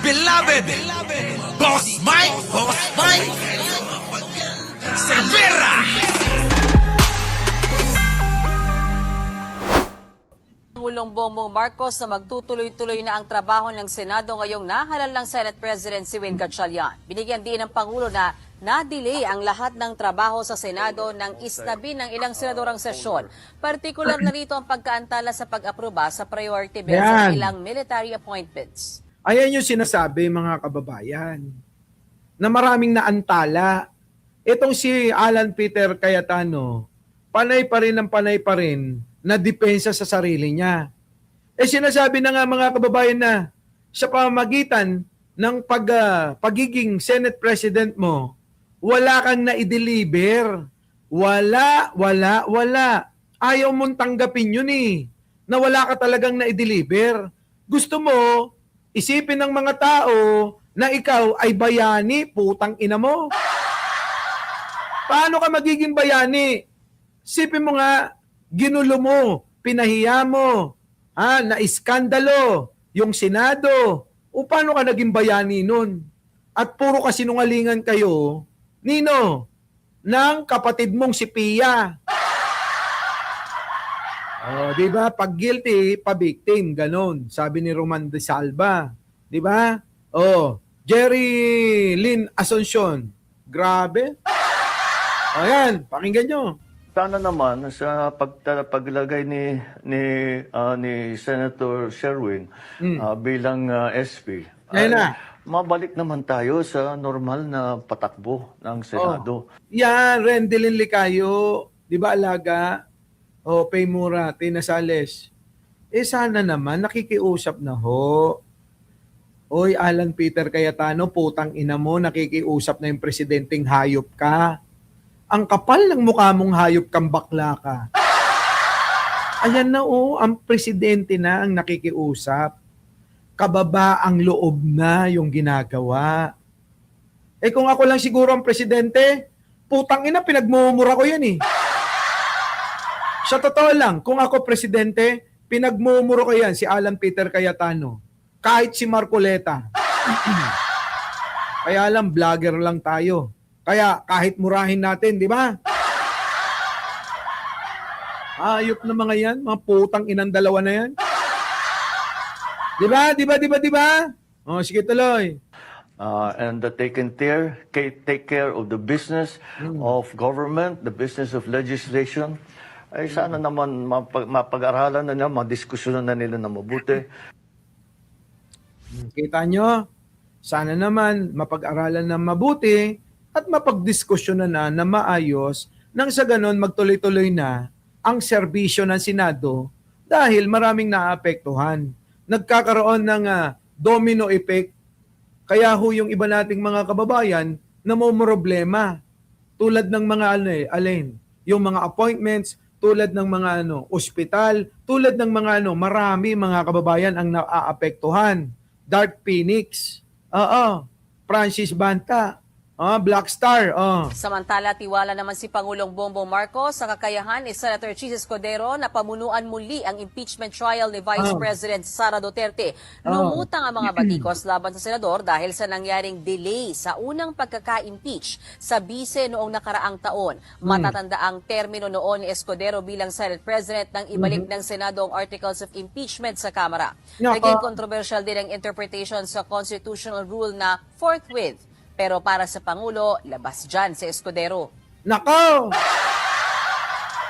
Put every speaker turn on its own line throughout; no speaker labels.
beloved Boss Mike Cervera.
Pangulong Bongbong Marcos na magtutuloy-tuloy na ang trabaho ng Senado ngayong nahalal ng Senate President si Win Gatchalian. Binigyan din ng Pangulo na na-delay ang lahat ng trabaho sa Senado ng isnabi ng ilang senadorang sesyon. Partikular na rito ang pagkaantala sa pag-aproba sa priority bills at ilang military appointments.
Ayan yung sinasabi mga kababayan, na maraming naantala. Itong si Alan Peter Cayetano, panay pa rin na depensa sa sarili niya. Sinasabi na nga mga kababayan na sa pamamagitan ng pagiging Senate President mo, wala kang na-deliver. Wala. Ayaw mong tanggapin yun na wala ka talagang na-deliver. Gusto mo, isipin ng mga tao na ikaw ay bayani, putang ina mo. Paano ka magiging bayani? Isipin mo nga, ginulo mo, pinahiya mo, na-iskandalo yung Senado. O paano ka naging bayani nun? At puro kasinungalingan kayo, Nino, ng kapatid mong si Pia. Di ba? Pag guilty, pa-victim, ganon. Sabi ni Roman de Salva. Di ba? Jerry Lynn Asuncion. Grabe. Ayan, pakinggan nyo.
Sana naman sa paglagay ni Senator Sherwin bilang SP, mabalik naman tayo sa normal na patakbo ng Senado.
Yan, Rendelin Licayo, di ba alaga? Pay Mura, Tina Sales. Sana naman nakikiusap na ho. Oy, Alan Peter Cayetano, putang ina mo, nakikiusap na yung presidenteng hayop ka. Ang kapal ng mukha mong hayop kang bakla ka. Ayan na ang presidente na ang nakikiusap. Kababa ang loob na yung ginagawa. Kung ako lang siguro ang presidente, putang ina, pinagmumura ko yan Sa totoo lang, kung ako presidente, pinagmumura ko yan si Alan Peter Cayetano. Kahit si Marcoleta. Kaya lang, vlogger lang tayo. Kaya kahit murahin natin, di ba? Ayop na mga yan, mga putang inang dalawa na yan. Di ba? Sige tuloy.
And that they can take care of the business of government, the business of legislation. Ay sana naman mapag-aralan na nila, madiskusyonan na nila na mabuti.
Kita nyo? Sana naman mapag-aralan na mabuti at mapagdiskusyonan na maayos nang sa ganon magtuloy-tuloy na ang serbisyo ng Senado dahil maraming naapektuhan. Nagkakaroon ng domino effect. Kaya yung iba nating mga kababayan na problema tulad ng mga yung mga appointments, tulad ng mga ospital, tulad ng mga marami mga kababayan ang naaapektuhan. Dark Phoenix, Francis Banta, Black Star.
Samantala, tiwala naman si Pangulong Bongbong Marcos sa kakayahan ni Senator Chis Escudero na pamunuan muli ang impeachment trial ni Vice President Sara Duterte. Lumutang ang mga batikos laban sa senador dahil sa nangyaring delay sa unang pagkaka-impeach sa bise noong nakaraang taon. Matatanda ang termino noon ni Escudero bilang Senate President nang ibalik ng Senado ang Articles of Impeachment sa Kamara. Naging controversial din ang interpretation sa constitutional rule na forthwith. Pero para sa Pangulo, labas dyan si Escudero.
Nako!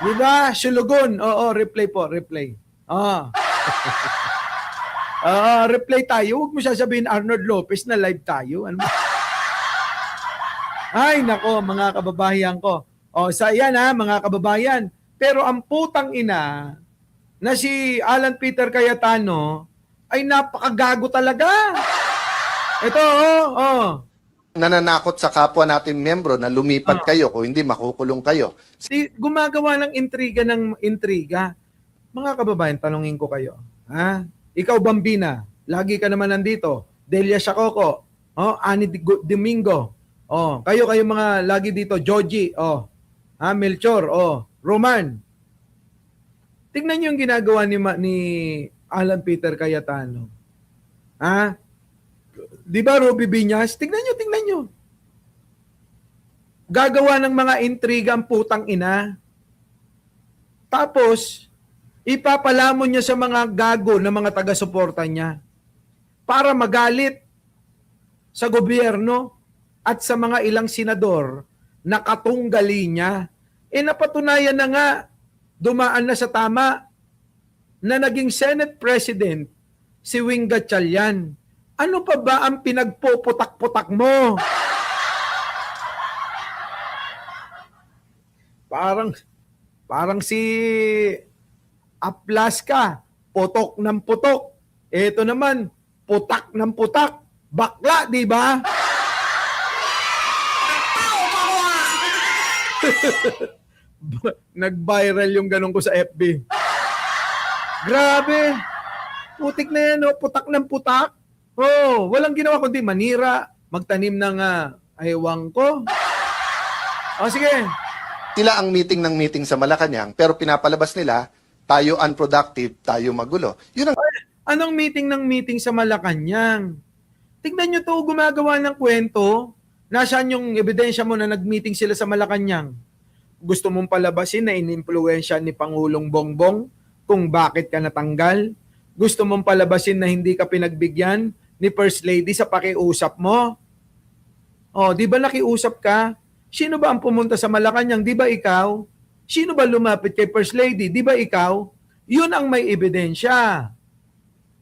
Diba? Sulugon. Replay po, replay. Replay tayo. Huwag mo sasabihin Arnold Lopez na live tayo. Ano? Ay, nako, mga kababayan ko. Yan mga kababayan. Pero ang putang ina na si Alan Peter Cayetano ay napakagago talaga. Ito,
nananakot sa kapwa natin membro na lumipat kayo kung hindi makukulong kayo.
Gumagawa ng intriga. Mga kababayan, tanungin ko kayo. Ikaw, Bambina, lagi ka naman nandito. Delia Shacoco, Ani Domingo, kayo mga lagi dito, Joji, Melchor, Roman. Tingnan niyo yung ginagawa ni Alan Peter Cayetano. Di ba, Ruby Viñas? Tingnan nyo. Gagawa ng mga intriga ang putang ina. Tapos, ipapalamon niya sa mga gago na mga taga-suporta niya para magalit sa gobyerno at sa mga ilang senador na katunggali niya. Napatunayan na nga, dumaan na sa tama na naging Senate President si Wing Gatchalian. Ano pa ba ang pinagpuputak-putak mo? Parang si Aplas ka, putok ng putok. Ito naman, putak ng putak. Bakla, di ba? Nag-viral yung ganun ko sa FB. Grabe. Putik na yan, oh. Putak ng putak. Oh, walang ginawa kundi manira, magtanim ng aywang ko. Oh, sige.
Sila ang meeting sa Malacanang, pero pinapalabas nila, tayo unproductive, tayo magulo. Yun ang
Anong meeting sa Malacanang? Tignan nyo to, gumagawa ng kwento. Nasaan yung ebidensya mo na nag-meeting sila sa Malacanang? Gusto mong palabasin na inimpluwensya ni Pangulong Bongbong kung bakit ka natanggal? Gusto mong palabasin na hindi ka pinagbigyan ni First Lady sa pakiusap mo? Oh, di ba nakiusap ka? Sino ba ang pumunta sa Malacanang? Di ba ikaw? Sino ba lumapit kay First Lady? Di ba ikaw? Yun ang may ebidensya.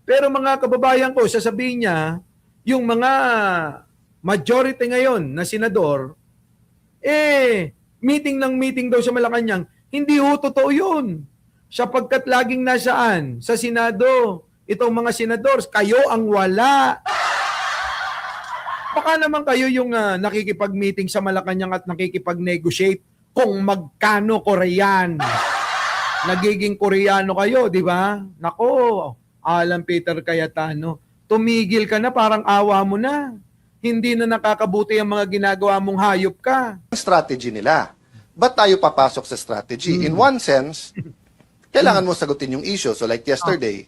Pero mga kababayan ko, sasabihin niya, yung mga majority ngayon na senador, meeting daw sa Malacanang, hindi ho totoo yun. Sapagkat laging nasaan? Sa Senado. Itong mga senadors, kayo ang wala. Baka naman kayo yung nakikipag-meeting sa Malacanang at nakikipag-negotiate kung magkano Korean. Nagiging Koreano kayo, di ba? Nako, Alan Peter Cayetano, tumigil ka na, parang awa mo na. Hindi na nakakabuti ang mga ginagawa mong hayop ka.
strategy nila. Ba't tayo papasok sa strategy? In one sense, kailangan mo sagutin yung issue. So like yesterday,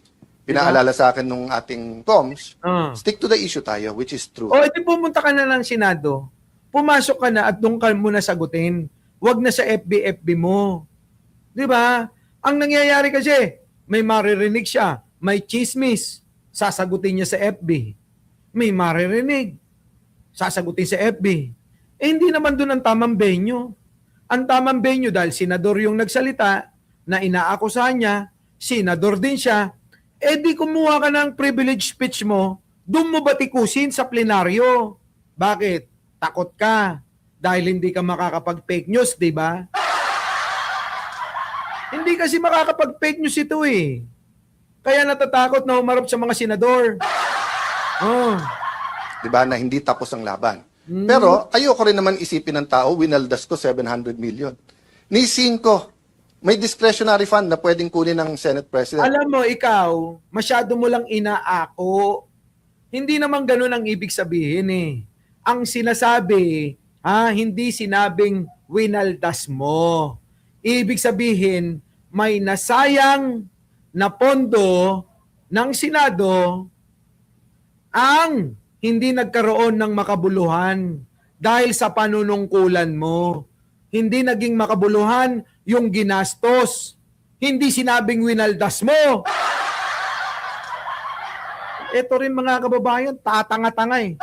pinaalala sa akin nung ating comms, stick to the issue tayo, which is true.
O, edi pumunta ka na ng Senado. Pumasok ka na at doon ka muna sagutin. Huwag na sa FB mo. Di ba? Ang nangyayari kasi, may maririnig siya, may chismis, sasagutin niya sa FB. May maririnig, sasagutin sa FB. Hindi naman doon ang tamang venue. Ang tamang venue dahil senador yung nagsalita na inaakusahan niya, senador din siya, di kumuha ka ng privilege speech mo, doon mo batikusin sa plenaryo. Bakit? Takot ka dahil hindi ka makakapag-fake news, di ba? Hindi kasi makakapag-fake news ito eh. Kaya natatakot na humarap sa mga senador. Oh.
Diba, na hindi tapos ang laban. Pero ayoko rin naman isipin ng tao, winaldas ko 700 million. Ni 5, may discretionary fund na pwedeng kunin ng Senate President.
Alam mo, ikaw, masyado mo lang inaako. Hindi naman ganun ang ibig sabihin eh. Ang sinasabi, hindi sinabing winaldas mo. Ibig sabihin, may nasayang na pondo ng Senado ang hindi nagkaroon ng makabuluhan dahil sa panunungkulan mo. Hindi naging makabuluhan yung ginastos. Hindi sinabing winaldas mo. Ito rin mga kababayan, tatanga-tanga eh.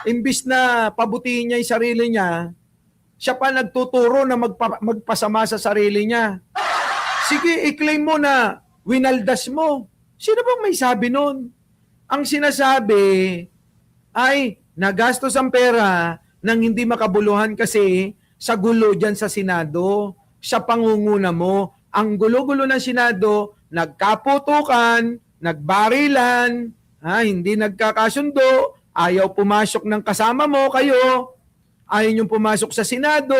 Imbis na pabutihin niya yung sarili niya, siya pa nagtuturo na magpasama sa sarili niya. Sige, i-claim mo na winaldas mo. Sino bang may sabi nun? Ang sinasabi ay nagastos ang pera nang hindi makabuluhan kasi sa gulo dyan sa Senado. Sa pangunguna mo, ang gulo-gulo ng Senado, nagkaputukan, nagbarilan, hindi nagkakasundo, ayaw pumasok ng kasama mo, kayo, ayaw niyong pumasok sa Senado,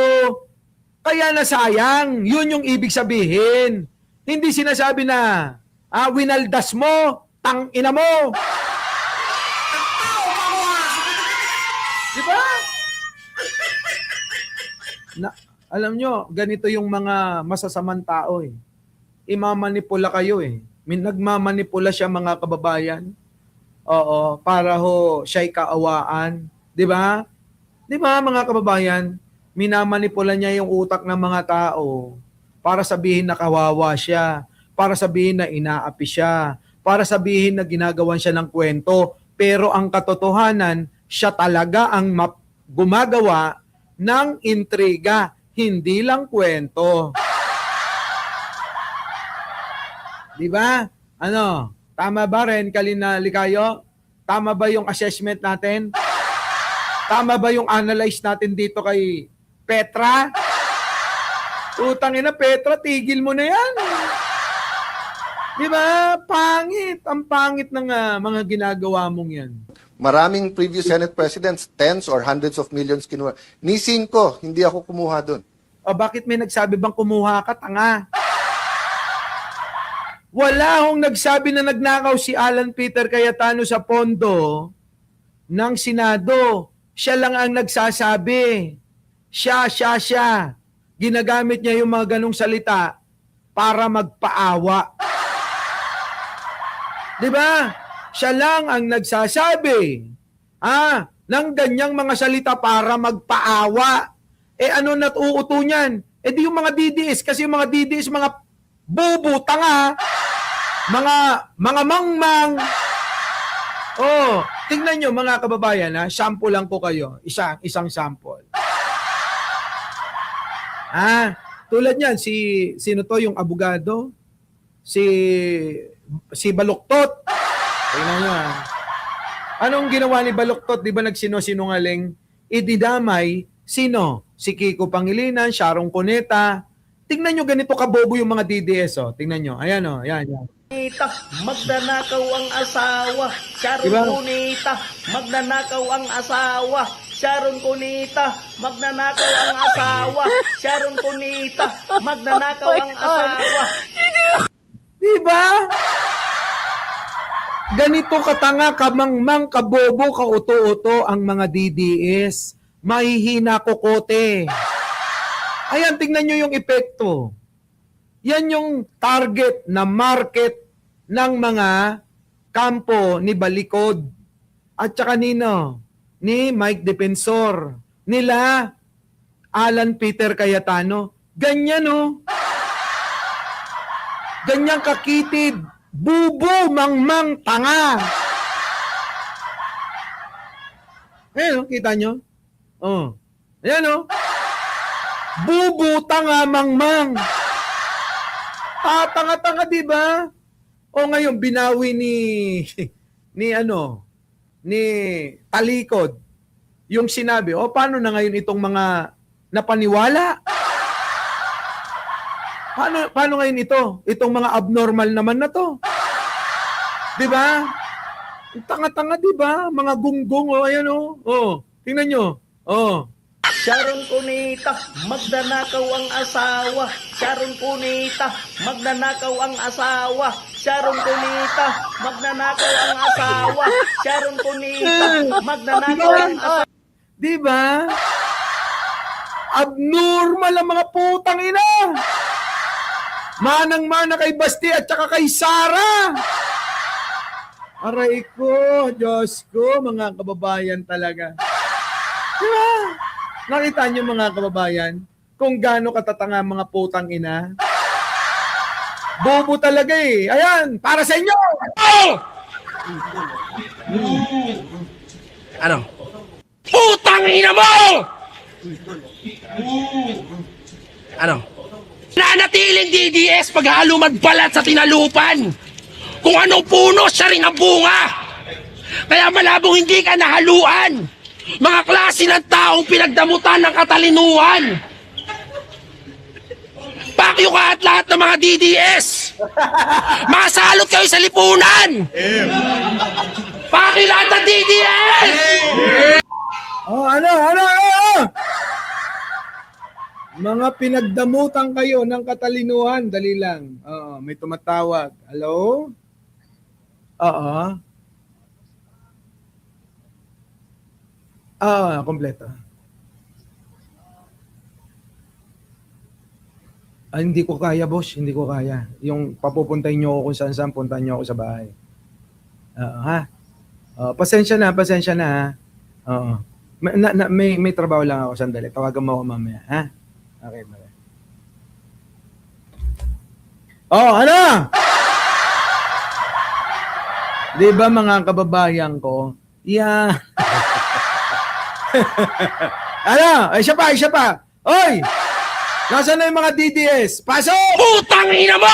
kaya nasayang. Yun yung ibig sabihin. Hindi sinasabi na, winaldas mo, tang-ina mo. Diba? Alam nyo, ganito yung mga masasamang tao eh. Imamanipula kayo eh. Nagmamanipula siya mga kababayan. Oo, para ho siya'y kaawaan. Di ba? Di ba mga kababayan? Minamanipula niya yung utak ng mga tao para sabihin na kawawa siya, para sabihin na inaapi siya, para sabihin na ginagawan siya ng kwento. Pero ang katotohanan, siya talaga ang gumagawa ng intriga, hindi lang kwento. Di ba? Ano? Tama ba rin, Kalina Licayo? Tama ba yung assessment natin? Tama ba yung analyze natin dito kay Petra? Utang ina, Petra, tigil mo na yan. Di ba? Pangit. Ang pangit ng mga ginagawa mong yan.
Maraming previous Senate presidents, tens or hundreds of millions kinuha. Ni 5, hindi ako kumuha doon.
O bakit may nagsabi bang kumuha ka, tanga? Wala hong nagsabi na nagnakaw si Alan Peter Cayetano sa pondo ng Senado. Siya lang ang nagsasabi. Siya. Ginagamit niya yung mga ganong salita para magpaawa. Di ba? Siya lang ang nagsasabi ng ganyang mga salita para magpaawa. Ano natuuto niyan? Di yung mga DDS, kasi yung mga DDS, mga bobo, tanga, mga mangmang. Tingnan nyo mga kababayan, sample lang ko kayo. Isang sample. Tulad niyan, sino to yung abogado? Si Baluktot. Tingnan nyo Anong ginawa ni Baluktot? Di ba nagsino-sinungaling? Ididamay, sino? Si Kiko Pangilinan, Sharon Cuneta. Tingnan nyo ganito kabobo yung mga DDS. Tingnan nyo. Ayan yan.
Cuneta, magnanakaw ang asawa. Sharon
Diba?
Cuneta, magnanakaw ang asawa. Sharon Cuneta, magnanakaw ang asawa. Sharon Cuneta, magnanakaw ang asawa.
Diba? Ganito katanga, kamangmang, kabobo, kauto-uto ang mga DDS. Mahihina kokote. Ayan, tingnan nyo yung epekto. Yan yung target na market ng mga kampo ni Balikod. At saka nino? Ni Mike Defensor. Nila Alan Peter Cayetano. Ganyan Ganyang kakitid. Bubo, mangmang, tanga. Ayan kita nyo? Ayan bubo, tanga, mangmang. Tanga-tanga, di ba? Ngayon binawi ni Talikod yung sinabi. Paano na ngayon itong mga napaniwala? Paano ngayon ito? Itong mga abnormal naman na to. Di ba? Tanga-tanga, di ba? Mga gunggong, ayan tingnan nyo.
Sharon Cuneta, magnanakaw ang asawa. Sharon Cuneta, magnanakaw ang asawa. Sharon Cuneta, magnanakaw ang asawa. Sharon Cuneta, magnanakaw ang asawa.
Di ba? Abnormal ang mga putang ina. Manang-mana kay Basti at saka kay Sara. Aray ko, Diyos ko, mga kababayan talaga. Di ba? Nakita niyo mga kababayan kung gaano katatanga mga putang ina? Bobo talaga eh. Ayan, para sa inyo!
Ano? Putang ina mo! Ano? Nanatiling DDS paghalo magbalat sa tinalupan. Kung anong puno, siya rin ang bunga. Kaya malabong hindi ka nahaluan. Mga klase ng taong pinagdamutan ng katalinuhan. Pakyo ka at lahat ng mga DDS. Masalot kayo sa lipunan. Pakyo lahat ng DDS.
Ano? Mga pinagdamutan kayo ng katalinuhan. Dali lang. May tumatawag. Hello? Kompleto. Hindi ko kaya, boss. Hindi ko kaya. Yung papupuntahin nyo ako kung saan-saan, puntahan nyo ako sa bahay. Pasensya na, ha. Oo. May trabaho lang ako, sandali. Tawagan mo ako mamaya, ha? Okay, bye. Ano? Di ba mga kababayan ko? Yeah. Ano? Isa pa. Oy! Nasaan na yung mga DDS? Pasok!
Putang ina mo!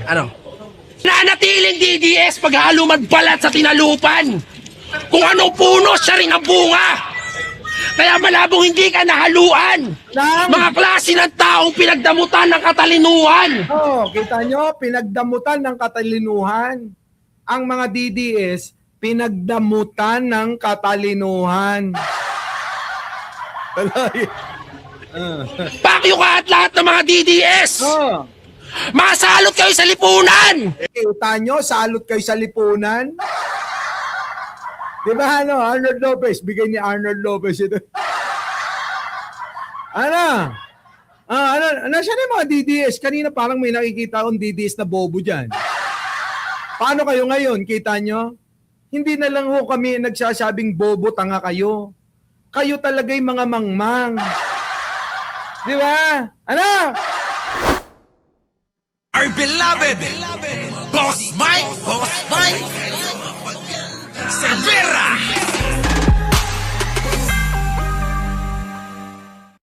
Ano? Nanatiling DDS paghaluman balat sa tinalupan. Kung anong puno, siya rin ang bunga. Kaya malabong hindi ka nahaluan. Mga klase ng taong pinagdamutan ng katalinuhan.
Kita nyo? Pinagdamutan ng katalinuhan. Ang mga DDS, pinagdamutan ng katalinuhan.
Pakyo ka at lahat ng mga DDS. Masalot kayo sa lipunan.
Kita nyo? Salot kayo sa lipunan. Diba Arnold Lopez? Bigay ni Arnold Lopez ito. Nasaan yung mga DDS? Kanina parang may nakikita akong DDS na bobo dyan. Paano kayo ngayon? Kita nyo? Hindi na lang ho kami nagsasabing bobo, tanga kayo. Kayo talaga'y mga mangmang. Di ba?
Our beloved Boss Mike Cervera.